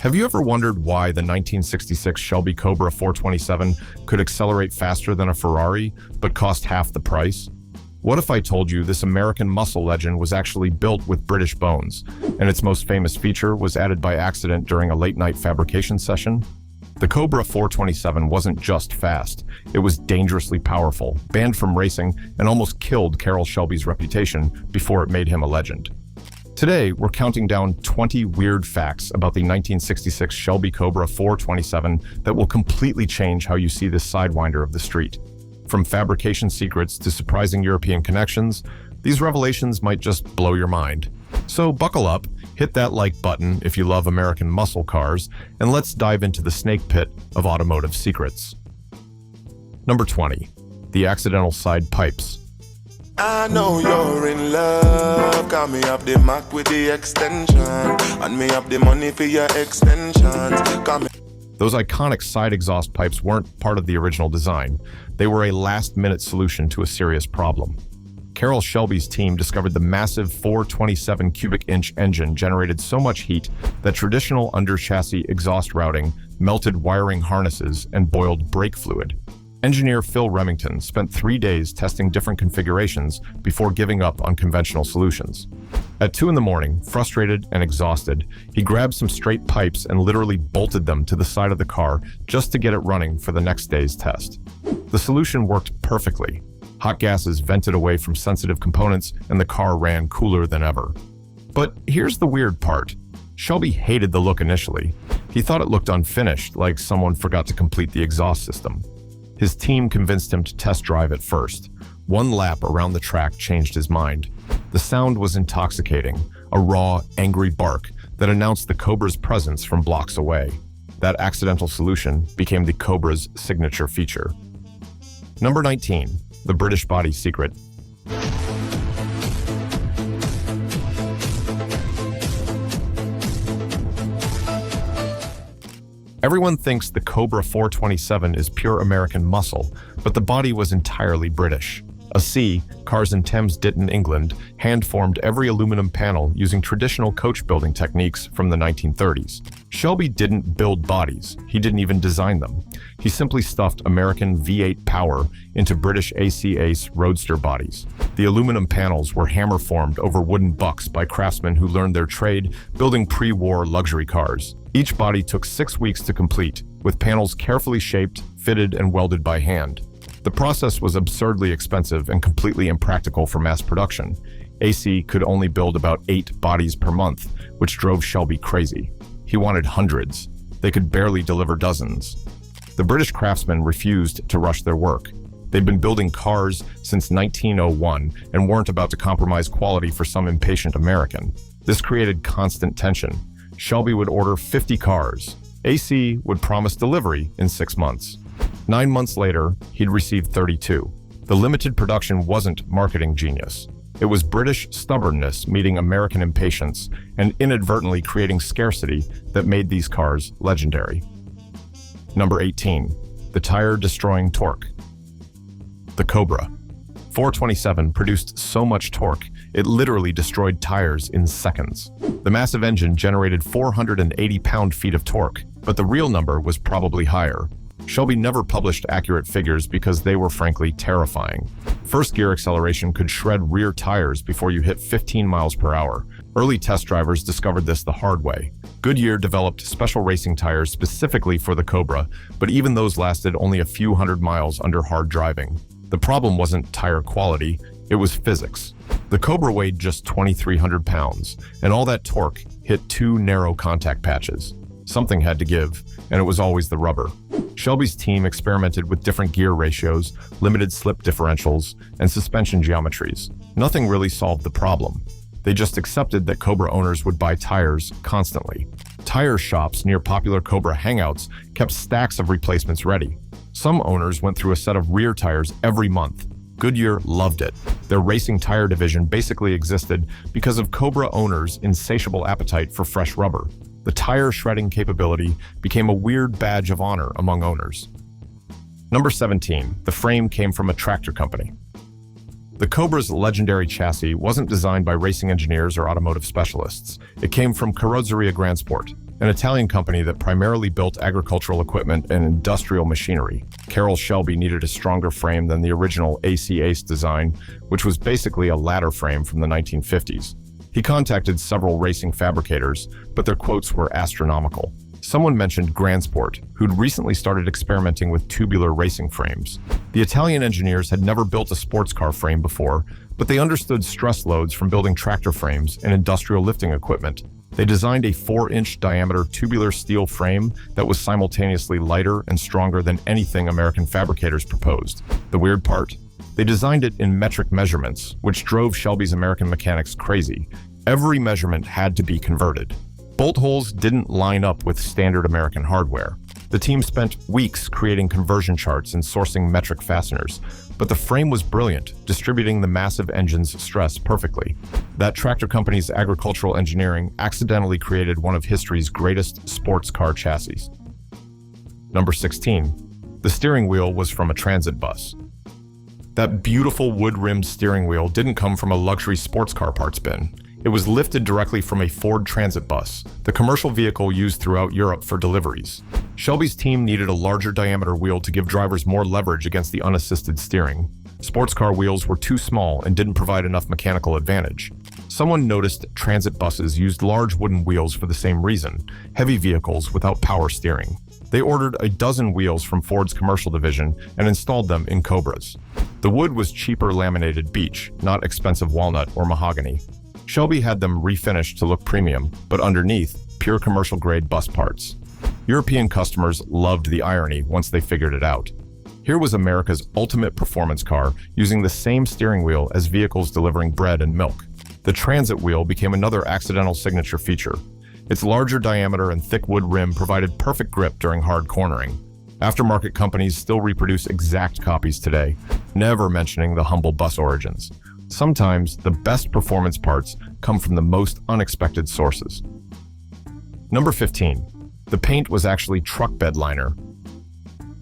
Have you ever wondered why the 1966 Shelby Cobra 427 could accelerate faster than a Ferrari, but cost half the price? What if I told you this American muscle legend was actually built with British bones, and its most famous feature was added by accident during a late-night fabrication session? The Cobra 427 wasn't just fast, it was dangerously powerful, banned from racing, and almost killed Carroll Shelby's reputation before it made him a legend. Today, we're counting down 20 weird facts about the 1966 Shelby Cobra 427 that will completely change how you see this sidewinder of the street. From fabrication secrets to surprising European connections, these revelations might just blow your mind. So buckle up, hit that like button if you love American muscle cars, and let's dive into the snake pit of automotive secrets. Number 20. The accidental side pipes. I know you're in love, got me up the Mac with the extension, and me up the money for your extensions, got me. Those iconic side exhaust pipes weren't part of the original design. They were a last-minute solution to a serious problem. Carroll Shelby's team discovered the massive 427 cubic inch engine generated so much heat that traditional under-chassis exhaust routing melted wiring harnesses and boiled brake fluid. Engineer Phil Remington spent 3 days testing different configurations before giving up on conventional solutions. At 2 in the morning, frustrated and exhausted, he grabbed some straight pipes and literally bolted them to the side of the car just to get it running for the next day's test. The solution worked perfectly. Hot gases vented away from sensitive components and the car ran cooler than ever. But here's the weird part. Shelby hated the look initially. He thought it looked unfinished, like someone forgot to complete the exhaust system. His team convinced him to test drive it first. One lap around the track changed his mind. The sound was intoxicating, a raw, angry bark that announced the Cobra's presence from blocks away. That accidental solution became the Cobra's signature feature. Number 19. The British body secret. Everyone thinks the Cobra 427 is pure American muscle, but the body was entirely British. A C, Cars and Thames Ditton, England, hand-formed every aluminum panel using traditional coach-building techniques from the 1930s. Shelby didn't build bodies, he didn't even design them. He simply stuffed American V8 power into British AC Ace roadster bodies. The aluminum panels were hammer-formed over wooden bucks by craftsmen who learned their trade building pre-war luxury cars. Each body took 6 weeks to complete, with panels carefully shaped, fitted, and welded by hand. The process was absurdly expensive and completely impractical for mass production. AC could only build about 8 bodies per month, which drove Shelby crazy. He wanted hundreds. They could barely deliver dozens. The British craftsmen refused to rush their work. They'd been building cars since 1901 and weren't about to compromise quality for some impatient American. This created constant tension. Shelby would order 50 cars. AC would promise delivery in 6 months. 9 months later, he'd received 32. The limited production wasn't marketing genius. It was British stubbornness meeting American impatience and inadvertently creating scarcity that made these cars legendary. Number 18. The tire-destroying torque. The Cobra 427 produced so much torque, it literally destroyed tires in seconds. The massive engine generated 480 pound-feet of torque, but the real number was probably higher. Shelby never published accurate figures because they were frankly terrifying. First gear acceleration could shred rear tires before you hit 15 miles per hour. Early test drivers discovered this the hard way. Goodyear developed special racing tires specifically for the Cobra, but even those lasted only a few hundred miles under hard driving. The problem wasn't tire quality, it was physics. The Cobra weighed just 2,300 pounds, and all that torque hit 2 narrow contact patches. Something had to give, and it was always the rubber. Shelby's team experimented with different gear ratios, limited slip differentials, and suspension geometries. Nothing really solved the problem. They just accepted that Cobra owners would buy tires constantly. Tire shops near popular Cobra hangouts kept stacks of replacements ready. Some owners went through a set of rear tires every month. Goodyear loved it. Their racing tire division basically existed because of Cobra owners' insatiable appetite for fresh rubber. The tire shredding capability became a weird badge of honor among owners. Number 17. The frame came from a tractor company. The Cobra's legendary chassis wasn't designed by racing engineers or automotive specialists. It came from Carrozzeria Grandsport, an Italian company that primarily built agricultural equipment and industrial machinery. Carroll Shelby needed a stronger frame than the original AC Ace design, which was basically a ladder frame from the 1950s. He contacted several racing fabricators, but their quotes were astronomical. Someone mentioned Grandsport, who'd recently started experimenting with tubular racing frames. The Italian engineers had never built a sports car frame before, but they understood stress loads from building tractor frames and industrial lifting equipment. They designed a 4-inch diameter tubular steel frame that was simultaneously lighter and stronger than anything American fabricators proposed. The weird part? They designed it in metric measurements, which drove Shelby's American mechanics crazy. Every measurement had to be converted. Bolt holes didn't line up with standard American hardware. The team spent weeks creating conversion charts and sourcing metric fasteners, but the frame was brilliant, distributing the massive engine's stress perfectly. That tractor company's agricultural engineering accidentally created one of history's greatest sports car chassis. Number 16. The steering wheel was from a transit bus. That beautiful wood-rimmed steering wheel didn't come from a luxury sports car parts bin. It was lifted directly from a Ford Transit bus, the commercial vehicle used throughout Europe for deliveries. Shelby's team needed a larger diameter wheel to give drivers more leverage against the unassisted steering. Sports car wheels were too small and didn't provide enough mechanical advantage. Someone noticed transit buses used large wooden wheels for the same reason, heavy vehicles without power steering. They ordered a dozen wheels from Ford's commercial division and installed them in Cobras. The wood was cheaper laminated beech, not expensive walnut or mahogany. Shelby had them refinished to look premium, but underneath, pure commercial-grade bus parts. European customers loved the irony once they figured it out. Here was America's ultimate performance car, using the same steering wheel as vehicles delivering bread and milk. The transit wheel became another accidental signature feature. Its larger diameter and thick wood rim provided perfect grip during hard cornering. Aftermarket companies still reproduce exact copies today, never mentioning the humble bus origins. Sometimes, the best performance parts come from the most unexpected sources. Number 15. The paint was actually truck bed liner.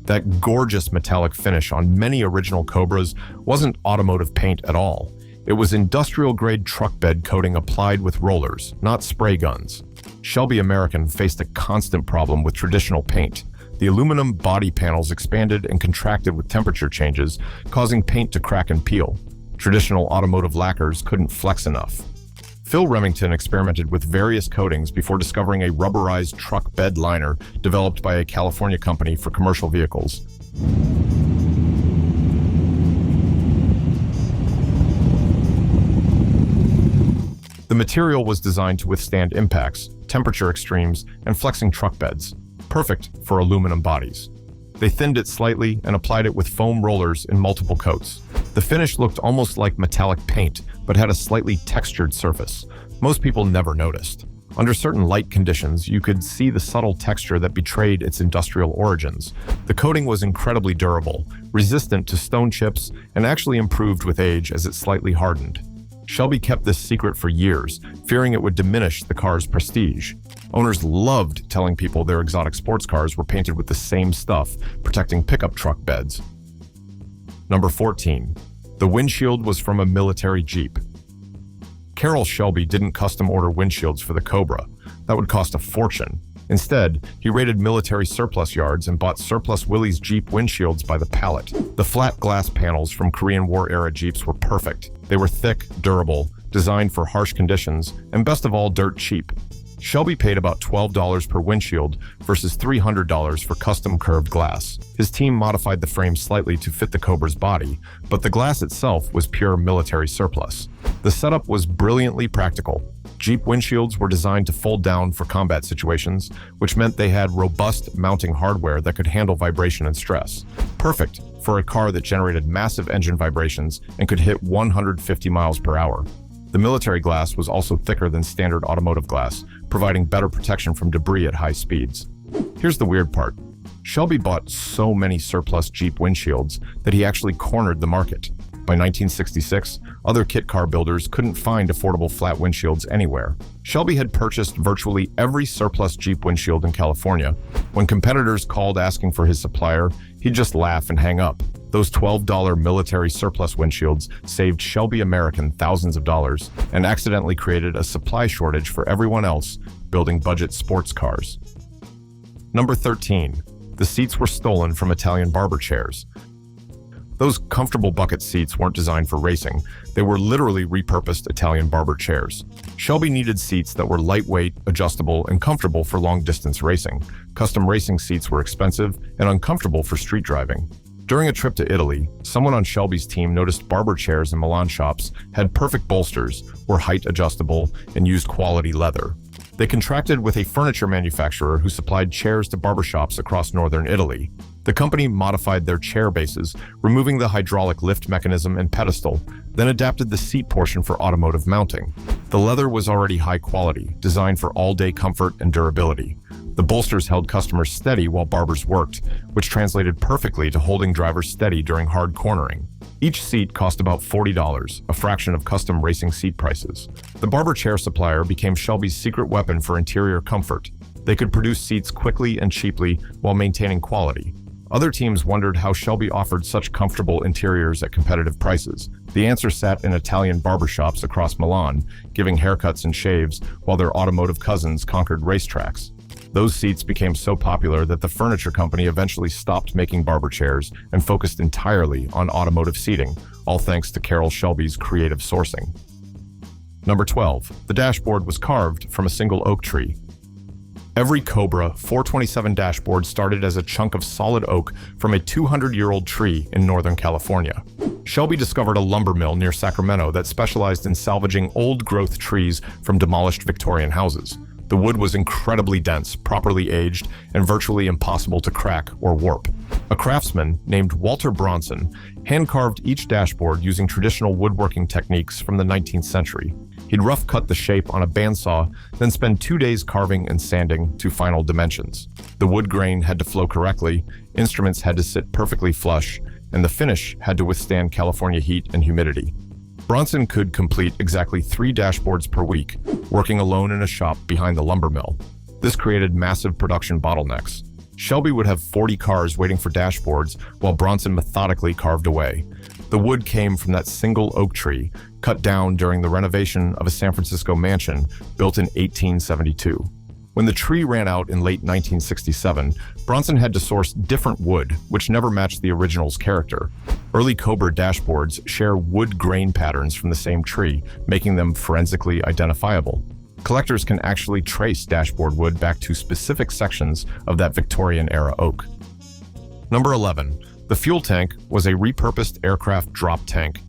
That gorgeous metallic finish on many original Cobras wasn't automotive paint at all. It was industrial-grade truck bed coating applied with rollers, not spray guns. Shelby American faced a constant problem with traditional paint. The aluminum body panels expanded and contracted with temperature changes, causing paint to crack and peel. Traditional automotive lacquers couldn't flex enough. Phil Remington experimented with various coatings before discovering a rubberized truck bed liner developed by a California company for commercial vehicles. The material was designed to withstand impacts, temperature extremes, and flexing truck beds, perfect for aluminum bodies. They thinned it slightly and applied it with foam rollers in multiple coats. The finish looked almost like metallic paint, but had a slightly textured surface. Most people never noticed. Under certain light conditions, you could see the subtle texture that betrayed its industrial origins. The coating was incredibly durable, resistant to stone chips, and actually improved with age as it slightly hardened. Shelby kept this secret for years, fearing it would diminish the car's prestige. Owners loved telling people their exotic sports cars were painted with the same stuff, protecting pickup truck beds. Number 14. The windshield was from a military Jeep. Carroll Shelby didn't custom order windshields for the Cobra. That would cost a fortune. Instead, he raided military surplus yards and bought surplus Willys Jeep windshields by the pallet. The flat glass panels from Korean War-era Jeeps were perfect. They were thick, durable, designed for harsh conditions, and best of all, dirt cheap. Shelby paid about $12 per windshield versus $300 for custom curved glass. His team modified the frame slightly to fit the Cobra's body, but the glass itself was pure military surplus. The setup was brilliantly practical. Jeep windshields were designed to fold down for combat situations, which meant they had robust mounting hardware that could handle vibration and stress. Perfect for a car that generated massive engine vibrations and could hit 150 miles per hour. The military glass was also thicker than standard automotive glass, providing better protection from debris at high speeds. Here's the weird part. Shelby bought so many surplus Jeep windshields that he actually cornered the market. By 1966, other kit car builders couldn't find affordable flat windshields anywhere. Shelby had purchased virtually every surplus Jeep windshield in California. When competitors called asking for his supplier, he'd just laugh and hang up. Those $12 military surplus windshields saved Shelby American thousands of dollars and accidentally created a supply shortage for everyone else building budget sports cars. Number 13. The seats were stolen from Italian barber chairs. Those comfortable bucket seats weren't designed for racing. They were literally repurposed Italian barber chairs. Shelby needed seats that were lightweight, adjustable, and comfortable for long-distance racing. Custom racing seats were expensive and uncomfortable for street driving. During a trip to Italy, someone on Shelby's team noticed barber chairs in Milan shops had perfect bolsters, were height adjustable, and used quality leather. They contracted with a furniture manufacturer who supplied chairs to barbershops across northern Italy. The company modified their chair bases, removing the hydraulic lift mechanism and pedestal, then adapted the seat portion for automotive mounting. The leather was already high quality, designed for all-day comfort and durability. The bolsters held customers steady while barbers worked, which translated perfectly to holding drivers steady during hard cornering. Each seat cost about $40, a fraction of custom racing seat prices. The barber chair supplier became Shelby's secret weapon for interior comfort. They could produce seats quickly and cheaply while maintaining quality. Other teams wondered how Shelby offered such comfortable interiors at competitive prices. The answer sat in Italian barbershops across Milan, giving haircuts and shaves while their automotive cousins conquered racetracks. Those seats became so popular that the furniture company eventually stopped making barber chairs and focused entirely on automotive seating, all thanks to Carroll Shelby's creative sourcing. Number 12. The dashboard was carved from a single oak tree. Every Cobra 427 dashboard started as a chunk of solid oak from a 200-year-old tree in Northern California. Shelby discovered a lumber mill near Sacramento that specialized in salvaging old-growth trees from demolished Victorian houses. The wood was incredibly dense, properly aged, and virtually impossible to crack or warp. A craftsman named Walter Bronson hand-carved each dashboard using traditional woodworking techniques from the 19th century. He'd rough-cut the shape on a bandsaw, then spend 2 days carving and sanding to final dimensions. The wood grain had to flow correctly, instruments had to sit perfectly flush, and the finish had to withstand California heat and humidity. Bronson could complete exactly 3 dashboards per week, working alone in a shop behind the lumber mill. This created massive production bottlenecks. Shelby would have 40 cars waiting for dashboards while Bronson methodically carved away. The wood came from that single oak tree, cut down during the renovation of a San Francisco mansion built in 1872. When the tree ran out in late 1967, Bronson had to source different wood, which never matched the original's character. Early Cobra dashboards share wood grain patterns from the same tree, making them forensically identifiable. Collectors can actually trace dashboard wood back to specific sections of that Victorian-era oak. Number 11. The fuel tank was a repurposed aircraft drop tank.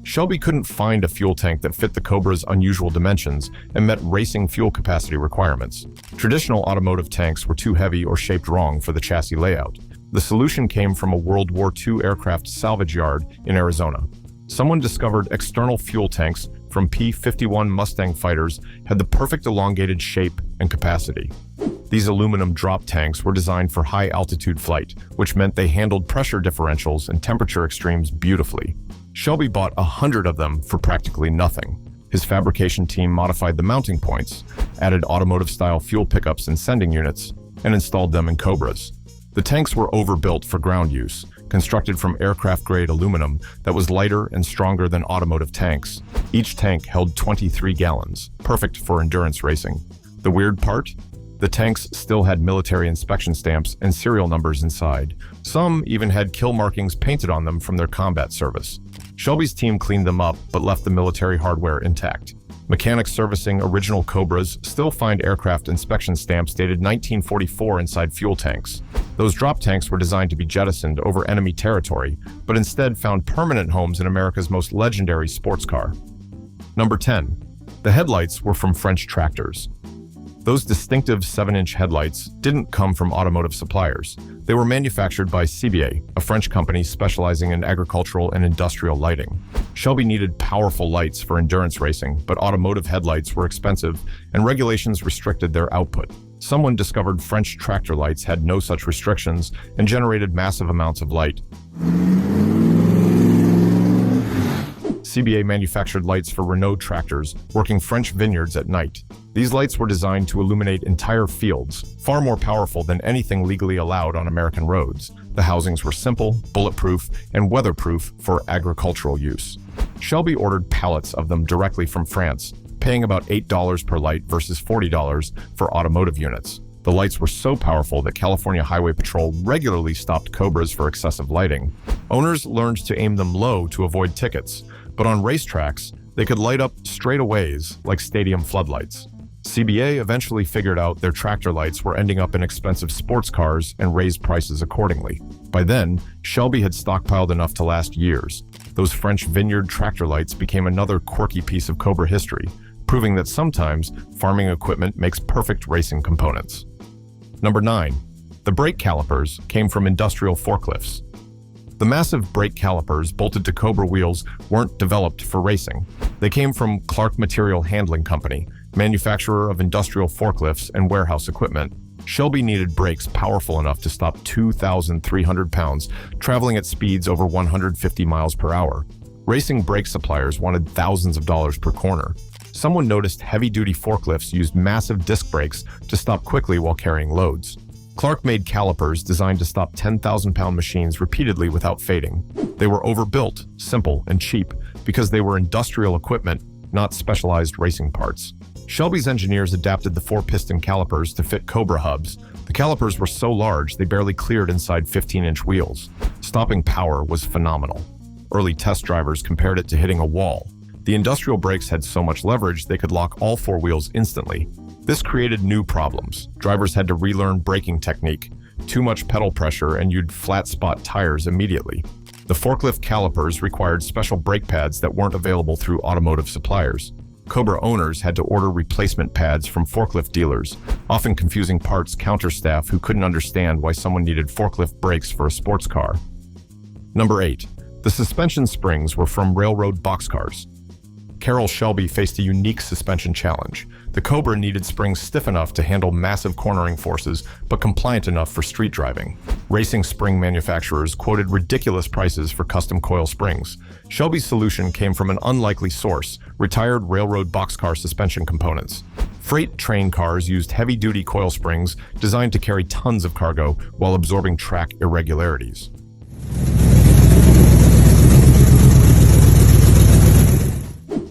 Shelby couldn't find a fuel tank that fit the Cobra's unusual dimensions and met racing fuel capacity requirements. Traditional automotive tanks were too heavy or shaped wrong for the chassis layout. The solution came from a World War II aircraft salvage yard in Arizona. Someone discovered external fuel tanks from P-51 Mustang fighters had the perfect elongated shape and capacity. These aluminum drop tanks were designed for high-altitude flight, which meant they handled pressure differentials and temperature extremes beautifully. Shelby bought 100 of them for practically nothing. His fabrication team modified the mounting points, added automotive-style fuel pickups and sending units, and installed them in Cobras. The tanks were overbuilt for ground use, constructed from aircraft-grade aluminum that was lighter and stronger than automotive tanks. Each tank held 23 gallons, perfect for endurance racing. The weird part? The tanks still had military inspection stamps and serial numbers inside. Some even had kill markings painted on them from their combat service. Shelby's team cleaned them up, but left the military hardware intact. Mechanics servicing original Cobras still find aircraft inspection stamps dated 1944 inside fuel tanks. Those drop tanks were designed to be jettisoned over enemy territory, but instead found permanent homes in America's most legendary sports car. Number 10. The headlights were from French tractors. Those distinctive 7-inch headlights didn't come from automotive suppliers. They were manufactured by CBA, a French company specializing in agricultural and industrial lighting. Shelby needed powerful lights for endurance racing, but automotive headlights were expensive and regulations restricted their output. Someone discovered French tractor lights had no such restrictions and generated massive amounts of light. CBA manufactured lights for Renault tractors working French vineyards at night. These lights were designed to illuminate entire fields, far more powerful than anything legally allowed on American roads. The housings were simple, bulletproof, and weatherproof for agricultural use. Shelby ordered pallets of them directly from France. paying about $8 per light versus $40 for automotive units. The lights were so powerful that California Highway Patrol regularly stopped Cobras for excessive lighting. Owners learned to aim them low to avoid tickets, but on racetracks, they could light up straightaways like stadium floodlights. CBA eventually figured out their tractor lights were ending up in expensive sports cars and raised prices accordingly. By then, Shelby had stockpiled enough to last years. Those French vineyard tractor lights became another quirky piece of Cobra history, proving that sometimes farming equipment makes perfect racing components. Number 9. The brake calipers came from industrial forklifts. The massive brake calipers bolted to Cobra wheels weren't developed for racing. They came from Clark Material Handling Company, manufacturer of industrial forklifts and warehouse equipment. Shelby needed brakes powerful enough to stop 2,300 pounds, traveling at speeds over 150 miles per hour. Racing brake suppliers wanted thousands of dollars per corner. Someone noticed heavy-duty forklifts used massive disc brakes to stop quickly while carrying loads. Clark made calipers designed to stop 10,000-pound machines repeatedly without fading. They were overbuilt, simple, and cheap because they were industrial equipment, not specialized racing parts. Shelby's engineers adapted the 4-piston calipers to fit Cobra hubs. The calipers were so large they barely cleared inside 15-inch wheels. Stopping power was phenomenal. Early test drivers compared it to hitting a wall. The industrial brakes had so much leverage they could lock all 4 wheels instantly. This created new problems. Drivers had to relearn braking technique. Too much pedal pressure and you'd flat spot tires immediately. The forklift calipers required special brake pads that weren't available through automotive suppliers. Cobra owners had to order replacement pads from forklift dealers, often confusing parts counterstaff who couldn't understand why someone needed forklift brakes for a sports car. Number 8. The suspension springs were from railroad boxcars. Carroll Shelby faced a unique suspension challenge. The Cobra needed springs stiff enough to handle massive cornering forces, but compliant enough for street driving. Racing spring manufacturers quoted ridiculous prices for custom coil springs. Shelby's solution came from an unlikely source: retired railroad boxcar suspension components. Freight train cars used heavy-duty coil springs designed to carry tons of cargo while absorbing track irregularities.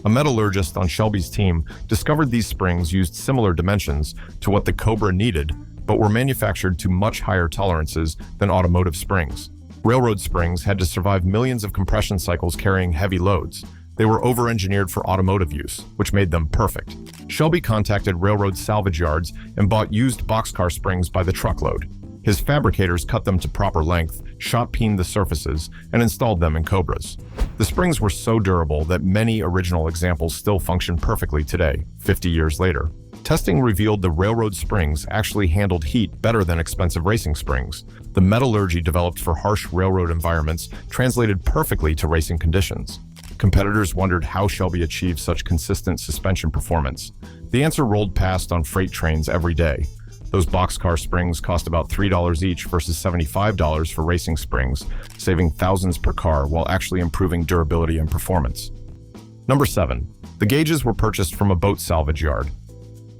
A metallurgist on Shelby's team discovered these springs used similar dimensions to what the Cobra needed, but were manufactured to much higher tolerances than automotive springs. Railroad springs had to survive millions of compression cycles carrying heavy loads. They were over-engineered for automotive use, which made them perfect. Shelby contacted railroad salvage yards and bought used boxcar springs by the truckload. His fabricators cut them to proper length, shot-peened the surfaces, and installed them in Cobras. The springs were so durable that many original examples still function perfectly today, 50 years later. Testing revealed the railroad springs actually handled heat better than expensive racing springs. The metallurgy developed for harsh railroad environments translated perfectly to racing conditions. Competitors wondered how Shelby achieved such consistent suspension performance. The answer rolled past on freight trains every day. Those boxcar springs cost about $3 each versus $75 for racing springs, saving thousands per car while actually improving durability and performance. Number 7. The gauges were purchased from a boat salvage yard.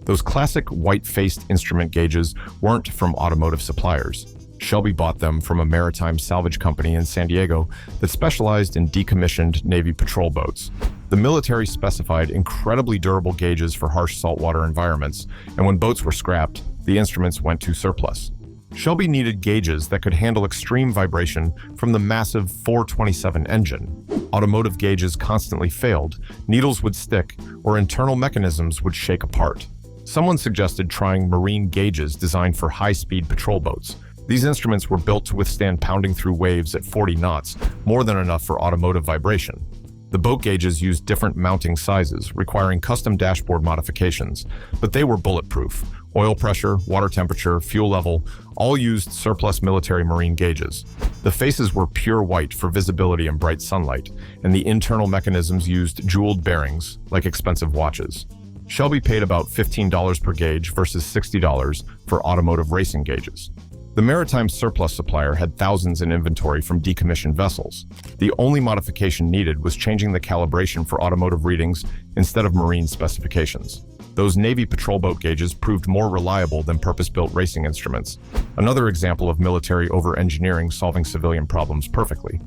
Those classic white-faced instrument gauges weren't from automotive suppliers. Shelby bought them from a maritime salvage company in San Diego that specialized in decommissioned Navy patrol boats. The military specified incredibly durable gauges for harsh saltwater environments, and when boats were scrapped, the instruments went to surplus. Shelby needed gauges that could handle extreme vibration from the massive 427 engine. Automotive gauges constantly failed, needles would stick, or internal mechanisms would shake apart. Someone suggested trying marine gauges designed for high-speed patrol boats. These instruments were built to withstand pounding through waves at 40 knots, more than enough for automotive vibration. The boat gauges used different mounting sizes, requiring custom dashboard modifications, but they were bulletproof. Oil pressure, water temperature, fuel level, all used surplus military marine gauges. The faces were pure white for visibility and bright sunlight, and the internal mechanisms used jeweled bearings, like expensive watches. Shelby paid about $15 per gauge versus $60 for automotive racing gauges. The maritime surplus supplier had thousands in inventory from decommissioned vessels. The only modification needed was changing the calibration for automotive readings instead of marine specifications. Those Navy patrol boat gauges proved more reliable than purpose-built racing instruments. Another example of military over-engineering solving civilian problems perfectly.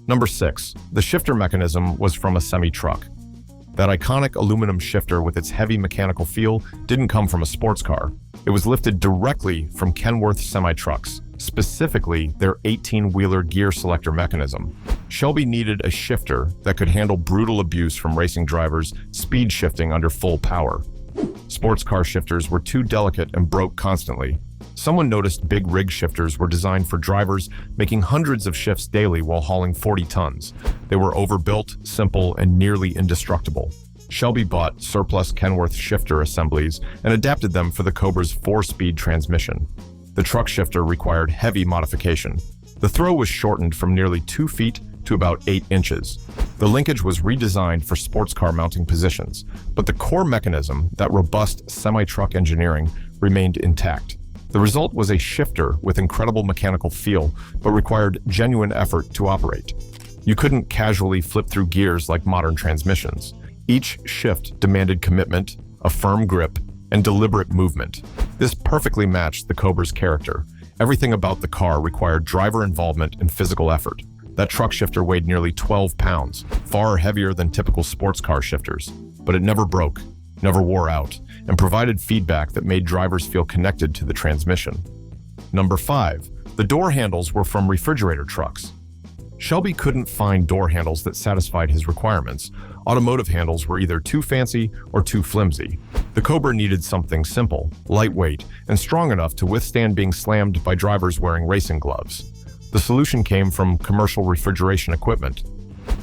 Number 6. The shifter mechanism was from a semi-truck. That iconic aluminum shifter with its heavy mechanical feel didn't come from a sports car. It was lifted directly from Kenworth semi-trucks, specifically their 18-wheeler gear selector mechanism. Shelby needed a shifter that could handle brutal abuse from racing drivers speed shifting under full power. Sports car shifters were too delicate and broke constantly. Someone noticed big rig shifters were designed for drivers making hundreds of shifts daily while hauling 40 tons. They were overbuilt, simple, and nearly indestructible. Shelby bought surplus Kenworth shifter assemblies and adapted them for the Cobra's 4-speed transmission. The truck shifter required heavy modification. The throw was shortened from nearly 2 feet to about 8 inches. The linkage was redesigned for sports car mounting positions, but the core mechanism, that robust semi-truck engineering, remained intact. The result was a shifter with incredible mechanical feel, but required genuine effort to operate. You couldn't casually flip through gears like modern transmissions. Each shift demanded commitment, a firm grip, and deliberate movement. This perfectly matched the Cobra's character. Everything about the car required driver involvement and physical effort. That truck shifter weighed nearly 12 pounds, far heavier than typical sports car shifters. But it never broke, never wore out, and provided feedback that made drivers feel connected to the transmission. Number 5. The door handles were from refrigerator trucks. Shelby couldn't find door handles that satisfied his requirements. Automotive handles were either too fancy or too flimsy. The Cobra needed something simple, lightweight, and strong enough to withstand being slammed by drivers wearing racing gloves. The solution came from commercial refrigeration equipment.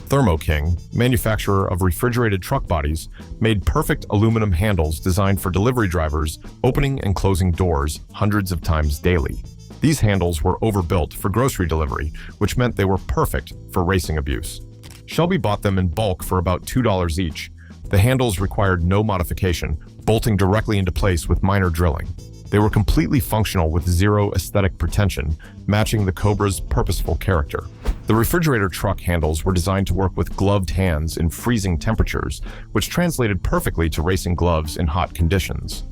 Thermo King, manufacturer of refrigerated truck bodies, made perfect aluminum handles designed for delivery drivers, opening and closing doors hundreds of times daily. These handles were overbuilt for grocery delivery, which meant they were perfect for racing abuse. Shelby bought them in bulk for about $2 each. The handles required no modification, bolting directly into place with minor drilling. They were completely functional with zero aesthetic pretension, matching the Cobra's purposeful character. The refrigerator truck handles were designed to work with gloved hands in freezing temperatures, which translated perfectly to racing gloves in hot conditions.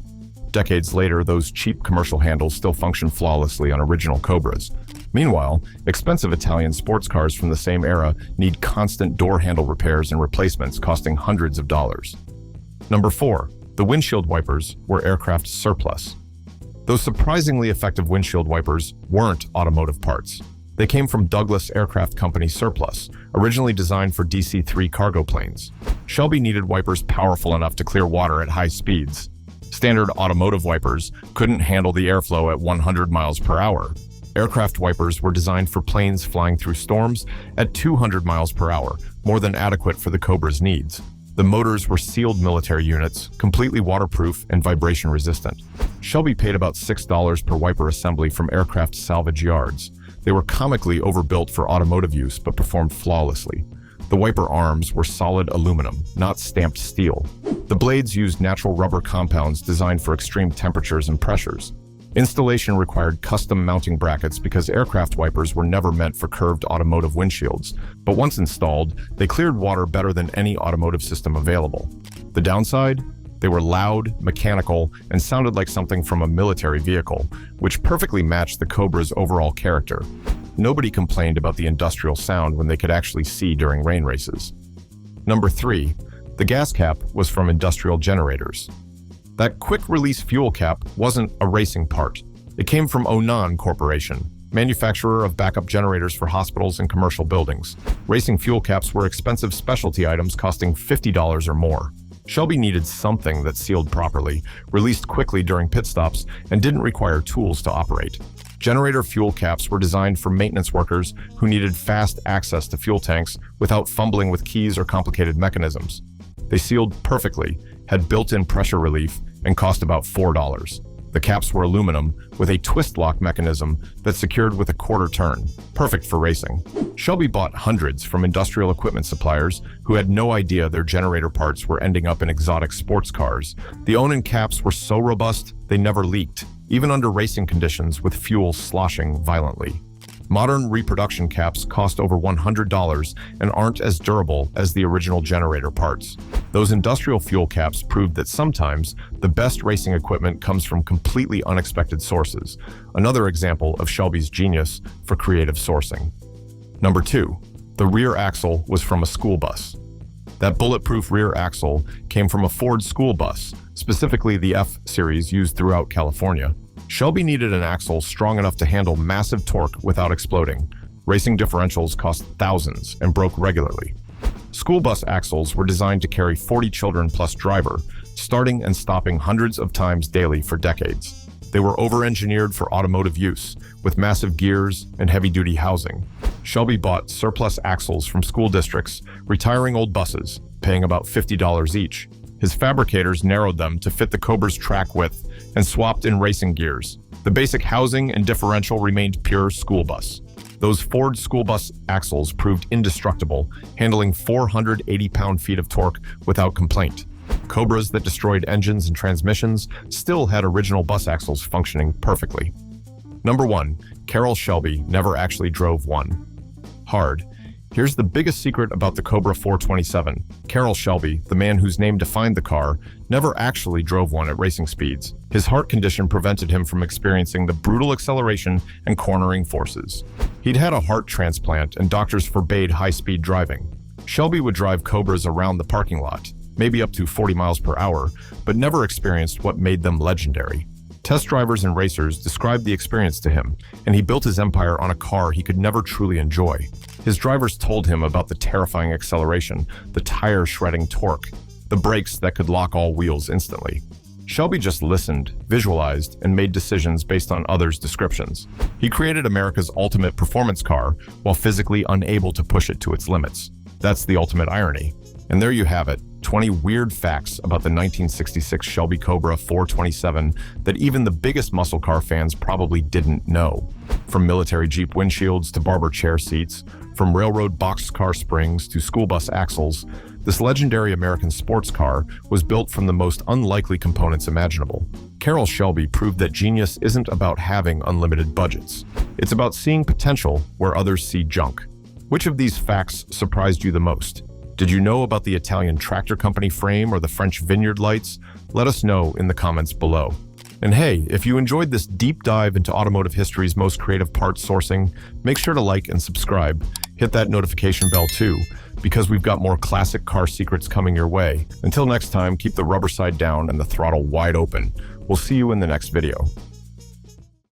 Decades later, those cheap commercial handles still function flawlessly on original Cobras. Meanwhile, expensive Italian sports cars from the same era need constant door handle repairs and replacements costing hundreds of dollars. Number 4. The windshield wipers were aircraft surplus. Those surprisingly effective windshield wipers weren't automotive parts. They came from Douglas Aircraft Company surplus, originally designed for DC-3 cargo planes. Shelby needed wipers powerful enough to clear water at high speeds. Standard automotive wipers couldn't handle the airflow at 100 miles per hour. Aircraft wipers were designed for planes flying through storms at 200 miles per hour, more than adequate for the Cobra's needs. The motors were sealed military units, completely waterproof and vibration resistant. Shelby paid about $6 per wiper assembly from aircraft salvage yards. They were comically overbuilt for automotive use, but performed flawlessly. The wiper arms were solid aluminum, not stamped steel. The blades used natural rubber compounds designed for extreme temperatures and pressures. Installation required custom mounting brackets because aircraft wipers were never meant for curved automotive windshields, but once installed, they cleared water better than any automotive system available. The downside? They were loud, mechanical, and sounded like something from a military vehicle, which perfectly matched the Cobra's overall character. Nobody complained about the industrial sound when they could actually see during rain races. Number 3. The gas cap was from industrial generators. That quick-release fuel cap wasn't a racing part. It came from Onan Corporation, manufacturer of backup generators for hospitals and commercial buildings. Racing fuel caps were expensive specialty items costing $50 or more. Shelby needed something that sealed properly, released quickly during pit stops, and didn't require tools to operate. Generator fuel caps were designed for maintenance workers who needed fast access to fuel tanks without fumbling with keys or complicated mechanisms. They sealed perfectly, had built-in pressure relief, and cost about $4. The caps were aluminum with a twist lock mechanism that secured with a quarter turn, perfect for racing. Shelby bought hundreds from industrial equipment suppliers who had no idea their generator parts were ending up in exotic sports cars. The Onan caps were so robust, they never leaked, even under racing conditions with fuel sloshing violently. Modern reproduction caps cost over $100 and aren't as durable as the original generator parts. Those industrial fuel caps proved that sometimes the best racing equipment comes from completely unexpected sources. Another example of Shelby's genius for creative sourcing. Number 2. The rear axle was from a school bus. That bulletproof rear axle came from a Ford school bus, specifically the F series used throughout California. Shelby needed an axle strong enough to handle massive torque without exploding. Racing differentials cost thousands and broke regularly. School bus axles were designed to carry 40 children plus driver, starting and stopping hundreds of times daily for decades. They were over-engineered for automotive use, with massive gears and heavy-duty housing. Shelby bought surplus axles from school districts, retiring old buses, paying about $50 each. His fabricators narrowed them to fit the Cobra's track width and swapped in racing gears. The basic housing and differential remained pure school bus. Those Ford school bus axles proved indestructible, handling 480 pound-feet of torque without complaint. Cobras that destroyed engines and transmissions still had original bus axles functioning perfectly. Number 1. Carroll Shelby never actually drove one. Hard. Here's the biggest secret about the Cobra 427. Carroll Shelby, the man whose name defined the car, never actually drove one at racing speeds. His heart condition prevented him from experiencing the brutal acceleration and cornering forces. He'd had a heart transplant and doctors forbade high-speed driving. Shelby would drive Cobras around the parking lot, maybe up to 40 miles per hour, but never experienced what made them legendary. Test drivers and racers described the experience to him, and he built his empire on a car he could never truly enjoy. His drivers told him about the terrifying acceleration, the tire-shredding torque, the brakes that could lock all wheels instantly. Shelby just listened, visualized, and made decisions based on others' descriptions. He created America's ultimate performance car while physically unable to push it to its limits. That's the ultimate irony. And there you have it, 20 weird facts about the 1966 Shelby Cobra 427 that even the biggest muscle car fans probably didn't know. From military Jeep windshields to barber chair seats, from railroad boxcar springs to school bus axles, this legendary American sports car was built from the most unlikely components imaginable. Carroll Shelby proved that genius isn't about having unlimited budgets. It's about seeing potential where others see junk. Which of these facts surprised you the most? Did you know about the Italian tractor company frame or the French vineyard lights? Let us know in the comments below. And hey, if you enjoyed this deep dive into automotive history's most creative parts sourcing, make sure to like and subscribe. Hit that notification bell too, because we've got more classic car secrets coming your way. Until next time, keep the rubber side down and the throttle wide open. We'll see you in the next video.